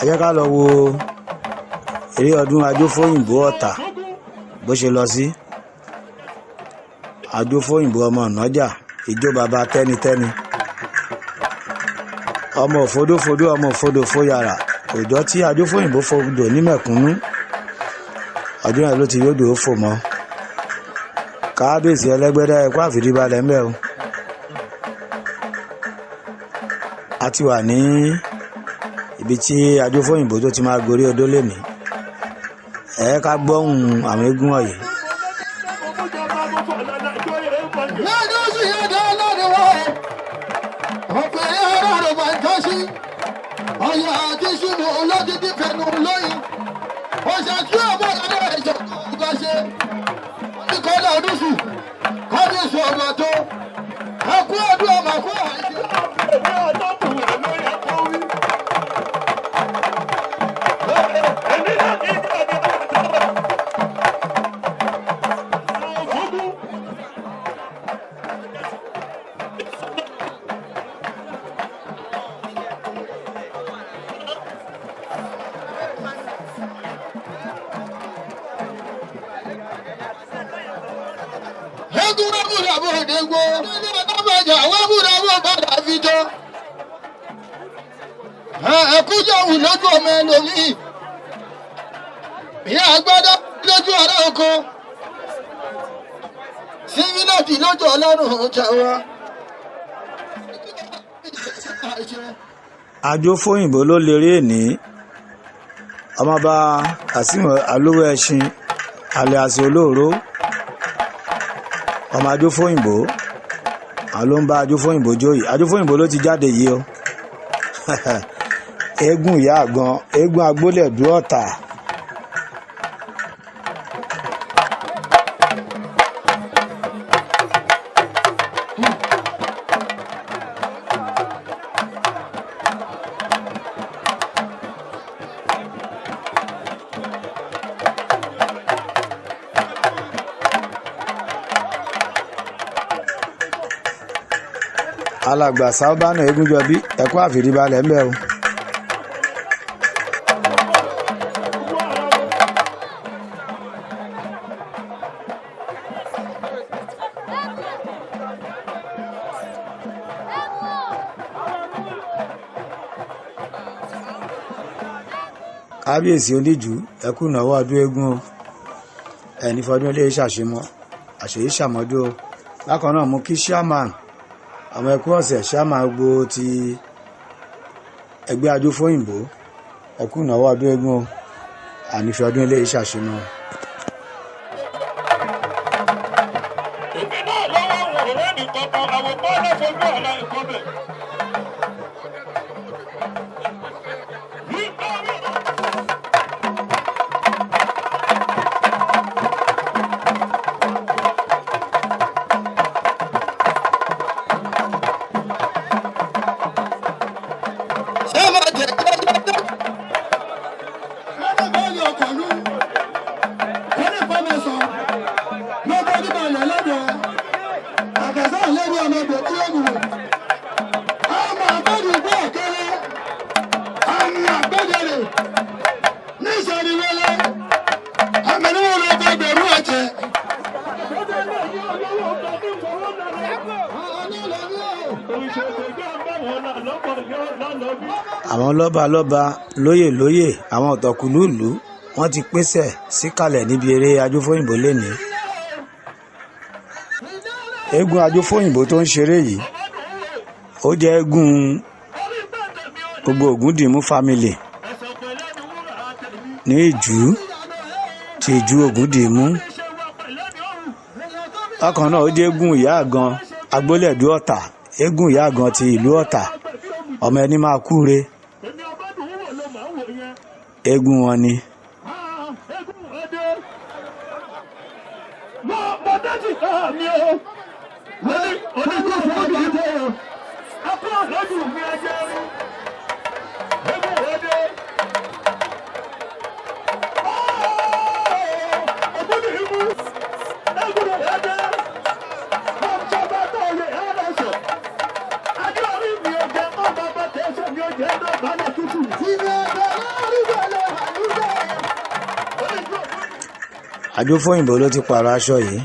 ẹ jẹ́ ká lọ wo eré ọdún Ajofoyinbo-Ota bó ṣe lọ sí. Ajofoyinbo ọmọ ọ̀nàjà ìjó bàbá tẹ́nitẹ́ni, ọmọ òfodófodó ọmọ òfodòfó yàrá òjò tí Ajofoyinbo fodò ní mẹ̀kúnnú ọdún yẹn ló ti yóò dòó fò mọ́. Kábíyèsí ẹlẹ́gbẹ́dẹ́ ẹ̀kọ́ àfìdíbalẹ̀ ńbẹ̀ o. A ti wà ní ibi tí Ajofoyinbo tó ti máa gorí odó lẹ́ni. Ká gbọ́hùn àwọn eégún ọ̀yẹ́. Ọ̀yà àti ṣùnú olódìdí fẹnu lóyìn. Ọ̀sẹ̀ tí ọmọ ìlànà ìjọba ọba ṣe. Oníkọ́lá ọdúnṣù, kọ́dúnṣù ọmọ tó. Ẹkú ọdún ọmọ kú àìsí. Egun wẹ́bùrà bò dégbò. Ní ọ̀dọ́mọjà wẹ́bùrà bò padà fi jọ. Ẹ̀kújọ wù lójú ọmọ ẹlòmíì. Ìyá àgbàdo lójú ará oko. Símínàtì lójú ọlọ́run ọjà wa. Ajofoyinbo ló lérè ní ọmọọba Kasimu alówó ẹṣin alias olóòró. Ọmọ Ajofoyinbo àwọn ló ń bá Ajofoyinbo jóyè. Ajofoyinbo ló ti jáde yìí o. Eégún ìyá àgan, eégún agbólẹ̀dú Ọ̀tà. Alàgbà sábàánù Egunjọbí ẹ̀kọ́ àfìdíbalẹ̀ ńbẹ̀ o. Kábíyèsí oníjù ẹkú ìnáwó ọdún eégún o. Ẹni fọdún ilé ṣàṣemọ àṣèyí ṣàmọdún o. Bákan náà mú kí chairman àwọn ẹkú ọ̀sẹ̀ ṣáàmà gbogbo ti ẹgbẹ́ Ajofoyinbo ẹkú ìnáwó ọdún eégún o. Ànífẹ́ ọdún ilé ìṣàṣemọ. Èmi náà lọ́wọ́ wòrán nìkan kan àwọn bọ́ọ̀lù fojú ọ̀la ìkọ́bẹ̀. Àwọn lọ́balọ́ba lóyè àwọn ọ̀tọ̀kùlú ìlú wọ́n ti pèsè síkàlẹ̀ níbi eré Ajofoyinbo lẹ́ni. Eégún Ajofoyinbo tó ń ṣeré yìí ó jẹ́ eégún gbogbo Ògúndìmú family ní Ìjú ti Ìjú Ògúndìmú. Bákan náà ó jẹ́ eégún ìyá àgan agbólẹ̀dú Ọ̀tà, eégún ìyá àgan ti ìlú Ọ̀tà, ọmọ ẹni máa kúre. Eégún wọn ni. Ajofoyinbo ló ti pààrọ̀ aṣọ yìí.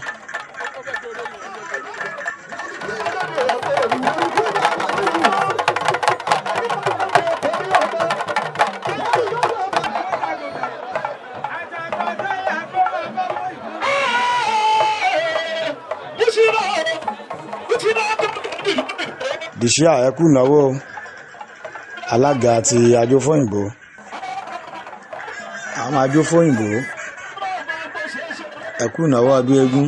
Dìṣíà ẹ kú ìnáwó alága àti Ajofoyinbo. Àwọn Ajofoyinbo ẹ kú ìnáwó ọdún eégún.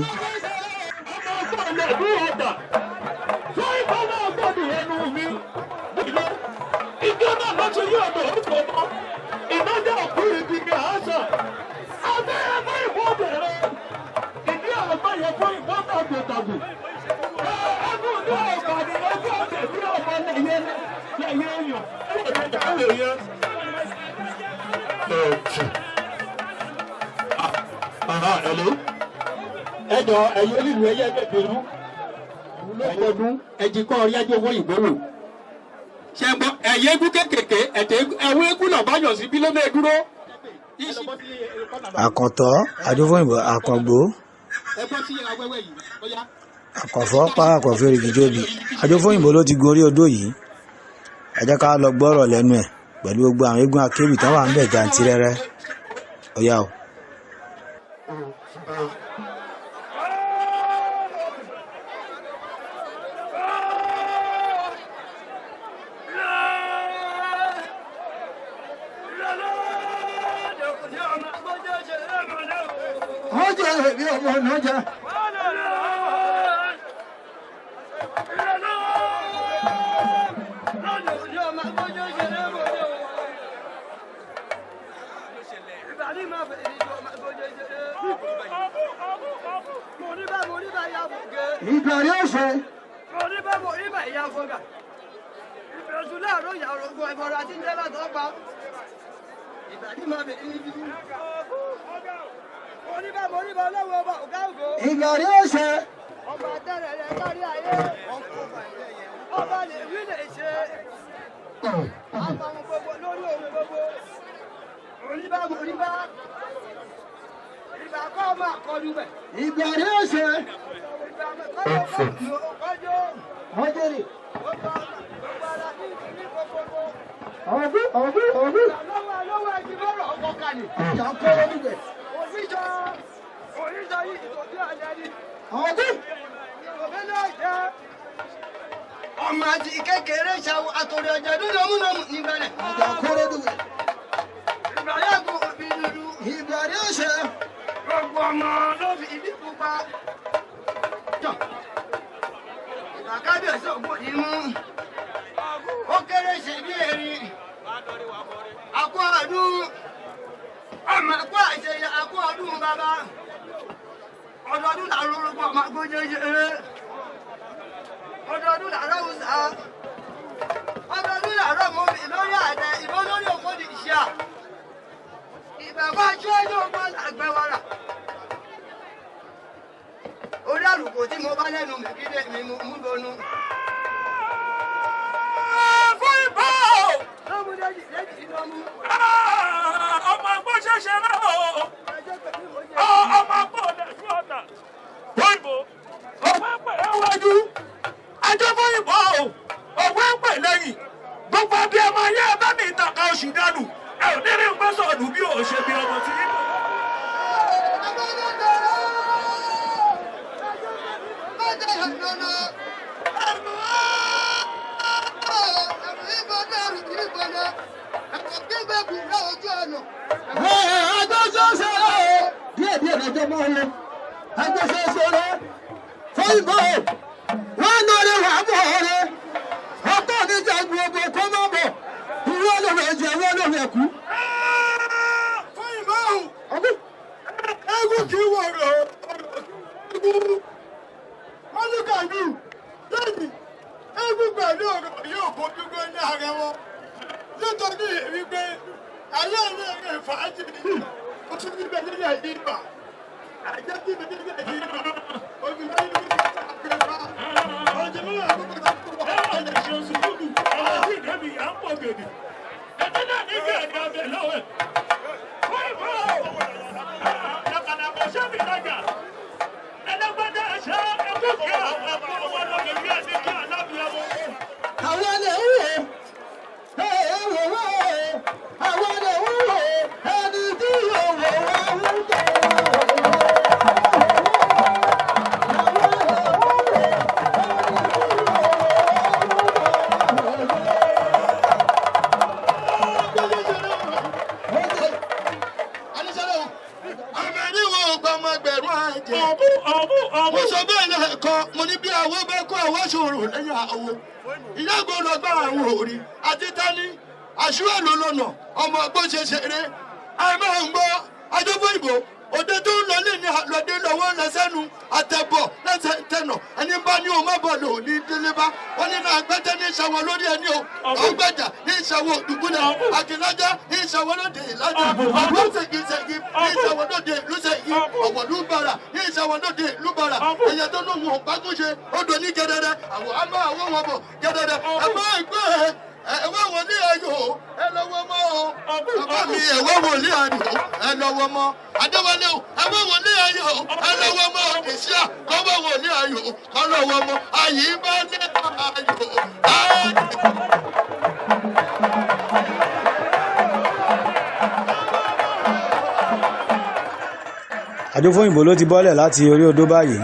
Hello. Ẹjọ́ ẹ̀yọ́ lílu ẹyẹ ẹgbẹ̀rún ọdún ẹ̀jìkọ́ orí Ajofoyinbo wò. Ṣé gbọ́ ẹ̀yẹ egún kékèké ẹ̀tẹ̀ ẹ̀wọ́ egún náà bá yọ̀ sí bí ló lè dúró. Àkàntọ́ Ajofoyinbo àkàngbò. Ẹgbọ́n sí awẹ́wẹ́ yìí ọ̀yá. Àkànfọ́ pàápàá fèrè gíjóbi. Ajofoyinbo ló ti gorí odó yìí. Ẹ jẹ́ ká lọ gbọ́rọ̀ lẹ́nu ẹ̀ pẹ̀lú gbogbo àwọn eégún akéwì tán wà ń bẹ̀ jàǹtìrẹrẹ. Ó yá o. Ìgbàrí ọ̀sẹ̀. Ìgbàrí ọ̀sẹ̀. Ọba tẹ̀rẹ̀ rẹ̀ kárí ayé. Ọba lè wí lè ṣe. Àbàwọn gbogbo lórí òun gbogbo. Oníbà moríbà. Ìgbà kọ́ ọmọ àkọlù bẹ̀. Ìgbàrí ọ̀sẹ̀. Ọmọ àti kékeré ṣàwọ̀ àtòrí ọjà dúdú ọmúnàmù níbẹ̀rẹ̀. Ìbàrí àgùn òbí dúdú. Ìbàrí ọ̀sẹ̀. Gbogbo ọmọ ló fi ìdí pupa. Àkábíyèsí ògbóni mú. Ó kéré ṣe bí erin. Àkú ọdún. Ọmọ àkú àṣeyẹ àkú ọdún bàbá. Ọdọọdún làárọ̀ orúkọ ọmọ agbójéjé. Ọdọọdún làárọ̀ Hausa. Ọdọọdún làárọ̀ mọ́bì lórí àdẹ ìbọn lórí òkòdì ìṣíà. Ìbàbá aṣọ ẹjọ́ ọgbọ́n àgbẹ̀wàrà. Orí àlùkò tí mo bá lẹ́nu mi kí mi mú bọnú. Fún ìbò! Lọ́múdé yìí lọ́mú. Ọmọ àgbọ̀ ṣẹ̀ṣẹ̀ rẹ̀ o. Ọmọ àgbọ̀ lẹ̀ sí Otta. Fún ìbò! Ọ̀pẹ́ pẹ̀ ẹwájú. Ajofoyinbo o. Ọ̀pẹ́ pẹ̀ lẹ́yìn. Gbogbo bí ọmọ ayé ẹ bá ní ìtàkà oṣù dànù. Ẹ ò ní rí gbẹ́sọ̀ọ̀dù bí ò ṣe bí ọmọ tí yín. Fọyìnbó wọn lórí wà bọ̀ ọ̀rẹ́ ọ̀tọ̀ ní jagun ọgbọ̀ kọ́ mọ́ bọ̀ ìwé olórí ẹ̀jẹ̀ ìwé olórí ẹ̀kú. Fọyìnbó ẹ̀gún kì í wọ̀rọ̀ ẹ̀gún mọ́lúkàdù lẹ́yìn ẹ̀gún pẹ̀lú ọ̀rọ̀ yóò bójú gbé ní ààrẹ wọn nítorí wípé ayé ilé rẹ̀ fàájì ó tún níbẹ̀ nílẹ̀ ìgbà àjẹ́ tí mi nílẹ̀ ìgbà òmìnira ìlú ìgbà ọjọ́ mẹ́wàá àkókò tó kú wọ́n á lè ṣe oṣù lúdù ọ̀rọ̀ tí ìdẹ́bì yà ń pọ̀ gèdè ẹ̀jẹ̀ náà ní ìgbà ẹ̀dá ọbẹ̀ lọ́wẹ̀ wọ́n ìbò lọ́kàdà kò ṣẹ́bi ọmọ ẹgbẹ̀rún àjẹ́. Mo sọ bẹ́ẹ̀ lẹ́ẹ̀kan, mo ní bí àwo bá kó àwọ̀ ṣòro lẹ́yìn àwo. Ìyá gbọ́dọ̀ gbá àwọn òrì àti tání. Àṣùwẹ̀ ló lọ́nà, ọmọ ọgbọ́n ṣe ṣeré. Àìmọ̀ ń gbọ́ Ajofoyinbo. Òde tó ń lọ lé ní àlọ́dé lọ́wọ́ lẹ́sẹ̀nu àtẹ̀bọ̀ lẹ́sẹ̀ tẹ̀nà ẹni bá ní o má bọ̀ lò ní délé bá wọ́n nínú àgbẹ̀tẹ̀ ní ìṣàwọ̀ lórí ẹni o ọgbẹ̀jà ní ìṣàwọ̀ òdùgbùnà àkìlájà ní ìṣàwọ̀ lóde ìlàjà lùsẹ̀gìsẹ̀gì ní ìṣàwọ̀ lóde lùsẹ̀gì ọ̀wọ̀ lùbàrà ní ìṣàwọ̀ lóde lùbàrà ẹ̀yẹ tó lóhùn ọ̀págúnṣe odò ní gẹ́dẹ́dẹ́ àwọ̀ àmọ́ àwọn wọn bọ̀ gẹ́dẹ́dẹ́ àmọ́ ìgbẹ́ ẹ̀wọ́ wòlíì ayò ẹ lọ́wọ́ mọ́ o bàbá mi ẹ̀wọ́ wòlíì ayò ẹ lọ́wọ́ mọ́ Adéwálé o ẹ̀wọ́ wòlíì ayò ẹ lọ́wọ́ mọ́ ìṣíà kọ́wọ́ wòlíì ayò kọ́ lọ́wọ́ mọ́ ayé bá ní ayò. Ajofoyinbo ló ti bọ́lẹ̀ láti orí odó báyìí.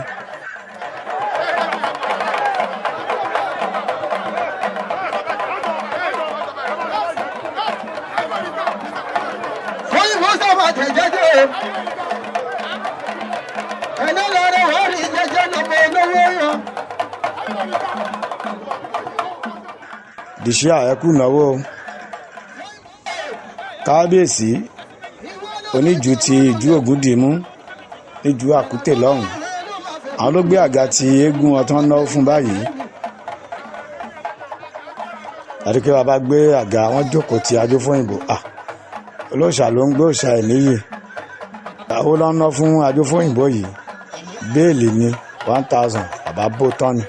Dìṣíà ẹkú náwó kábíyèsí oníjù ti ìjú Ògúndìmú níjú Àkútè lọ́hùn àwọn ló gbé àga ti eégún ọtán náà fún báyìí àdúgbò bàbá gbé àga wọn jókòó ti Ajofoyinbo olóòṣà ló ń gbé òòṣà ẹ̀ níyì àwọn ló ń ná fún Ajofoyinbo yìí béèlì ní 1000 bàbá bó tán ni.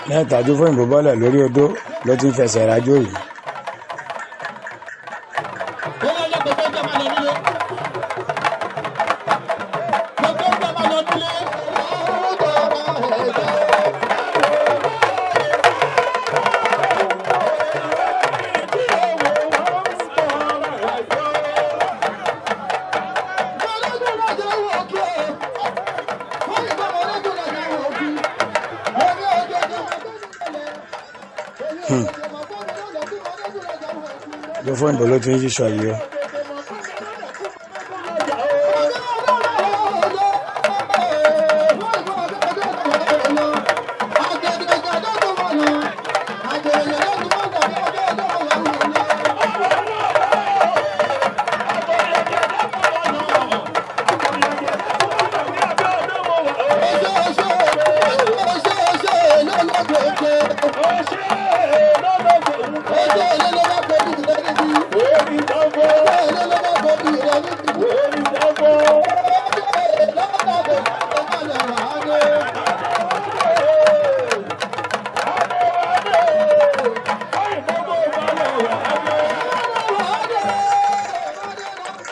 Lẹ́yìn tí Ajofoyinbo bọ́lẹ̀ lórí odó ló ti ń fẹsẹ̀ rájò yìí. Ajofoyinbo ló ti ń yíṣọ yìí o.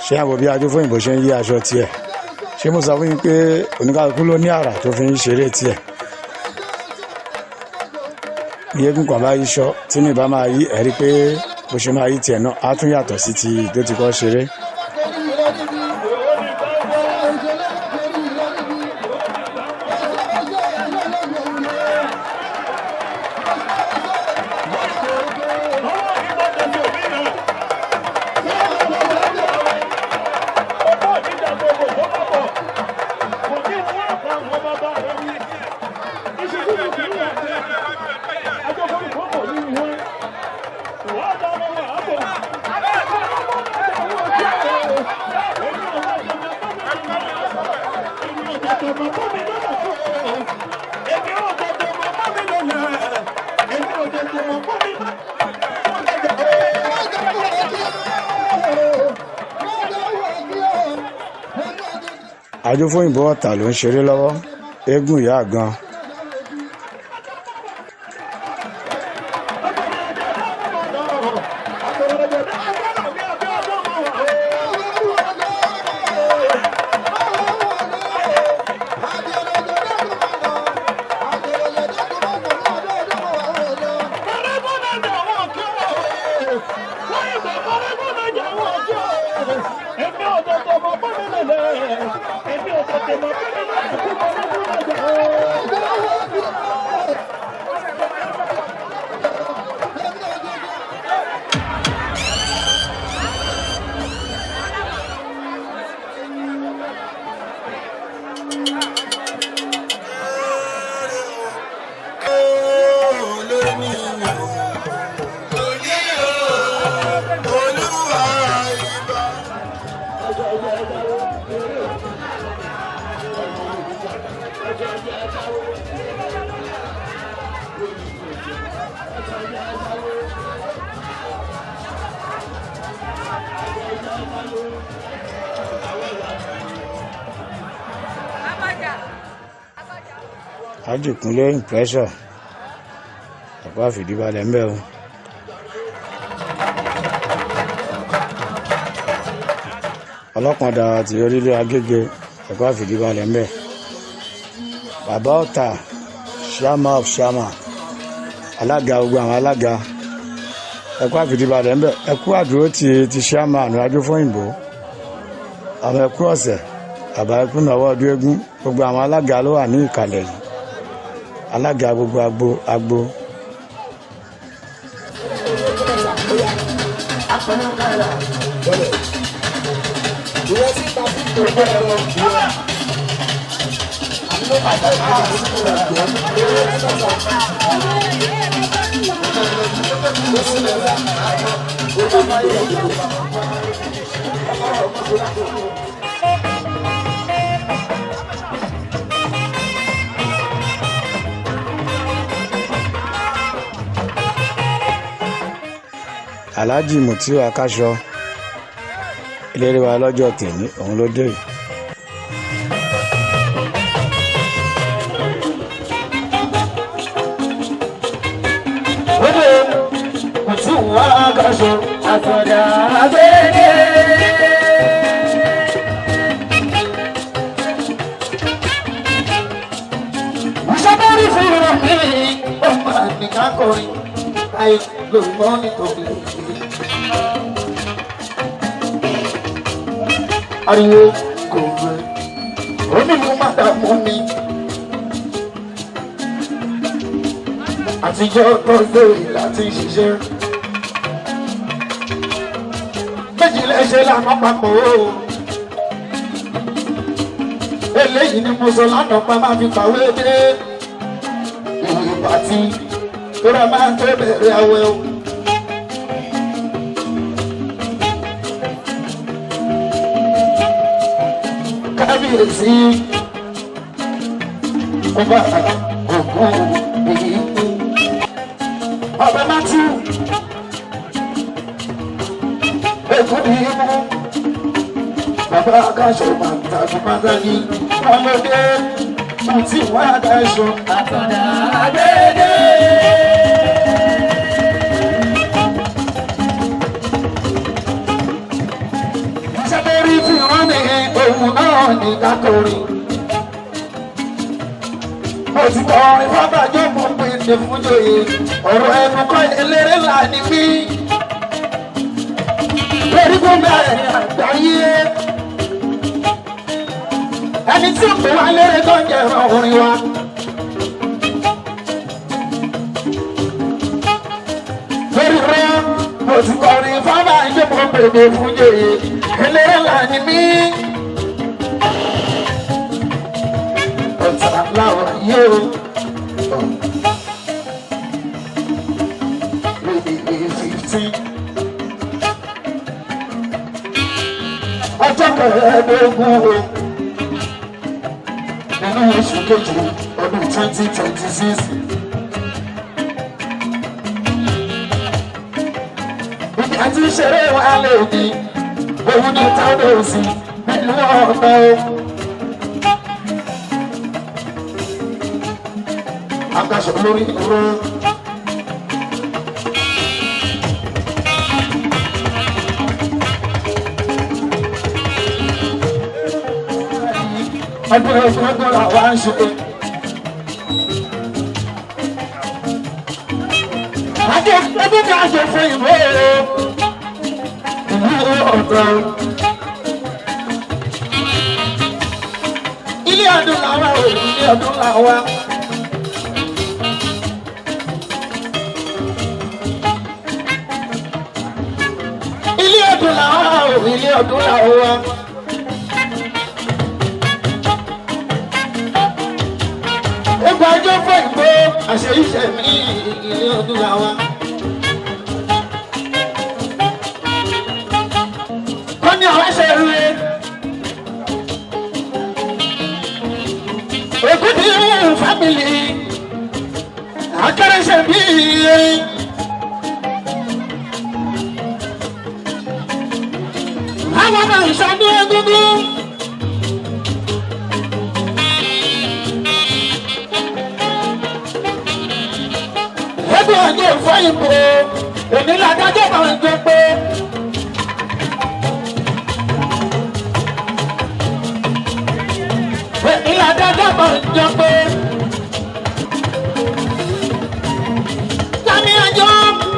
Ṣé àbọ̀ bí Ajofoyinbo ṣe ń yí aṣọ tiẹ̀ ṣé mo sọ fún yín pé oníkálukú ló ní àrà tó fi ń ṣeré tiẹ̀ bí eégún kan bá yíṣọ tí mi bá máa yí ẹ̀rí pé bó ṣe máa yí tiẹ̀ náà á tún yàtọ̀ sí ti tó ti kọ́ ṣeré. Ajofoyinbo-Ota ló ń ṣeré lọ́wọ́ eégún ìyá gan. Ajikunle impressor ẹ̀kọ́ àfìdíbalẹ̀ ń bẹ̀ o. Ọlọ́pàá ti orílẹ̀ Agége ẹ̀kọ́ àfìdíbalẹ̀ ń bẹ̀. Bàbá Otta ṣáàmà of ṣáàmà alága gbogbo àwọn alága ẹ̀kọ́ àfìdíbalẹ̀ ń bẹ̀. Ẹ̀kú àdúró ti ṣáàmà àná Ajofoyinbo àwọn ẹ̀kú ọ̀sẹ̀ bàbá ẹ̀kú náwó ọdún eégún gbogbo àwọn alága ló wà ní ìkàlẹ̀ yìí alága gbogbo agbo. Alhaji Mutiu Akaṣọ eléré wa lọ́jọ́ tèmi òun ló dé. Mutiu Akaṣọ àtọ̀dá abẹ́rẹ́. Ìṣàbẹ̀rẹ̀ fún mi ọmọ nìkan kọrin ayé lórúkọ nítorí. Ariwo kò rẹ̀ onílù má dààmú mi. Àtijọ́ tó gbé láti ṣiṣẹ́. Méjì lẹ́ṣẹ̀ lànà papọ̀ o. Eléyìí ni mo sọ lánàá pa máa fi pàwé dé. Ìwé pàtí tó rà máa tó bẹ̀rẹ̀ àwẹ̀ o. Kábíyèsí ọba Ògún èyí ọba Mátú Egun ní imú bàbá Akaṣọ pàtàkì pàtàkì ọmọdé Mutiu Akaṣọ àtọ̀dá abẹ́rẹ́. Ìṣàbẹ̀rẹ̀ fi hàn mí òun náà ní kákòrin. Mo ti kọrin fábàjọ́ mo pèsè fún joyè ọ̀rọ̀ ẹnu kọ́ eléré ńlá ni mí. Lórí gbogbo ẹ̀rín àgbáyé ẹni tí ó pè wá léré tó ń jẹ ẹ̀rọ orin wa. Lórí rẹ̀ mo ti kọrin fábàjọ́ mo pèsè fún joyè eléré ńlá ni mí. Ọ̀tà láwọn yóò lóde 15 ọjọ́ kẹẹ̀ẹ́dógún o nínú oṣù kejì ọdún 2026. Ibi àti ìṣeré wa lè di òun ní táwọn òsì nínú ọ̀pẹ o. Akaṣọ lórí ìró. Ọdún ẹgbẹ́ làwa ń ṣe. Ẹbí ká ṣe fún ìwé ìlú Ọ̀tà. Ilé ọdún làwa ò ilé ọdún làwa. Ilé ọdún làwa ò ilé ọdún làwa. Ẹgbẹ́ Ajofoyinbo àṣẹ iṣẹ́ mi ilé ọdún làwa. Kọ́ ní àwọn ẹ̀ṣẹ̀ rere. Èkó ní fámìlì akẹ́rẹ́ṣẹ́ bí erin. Àwọn náà Ajofoyinbo èmi làdájọ́ máa ń gbé pé. Èmi làdájọ́ máa ń jọ pé. Tani àjọ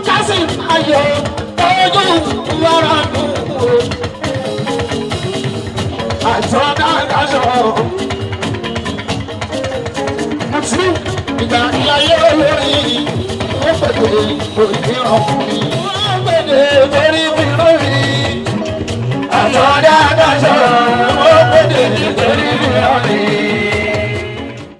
kásì ayọ̀ ojú wàrà dùn. Àjọ náà sọ. Àti ìgbà ìyáyé olórí wọ́n pèsè òyìnbó ọkùnrin. Wọ́n pèsè lórí mi lórí. Àjọ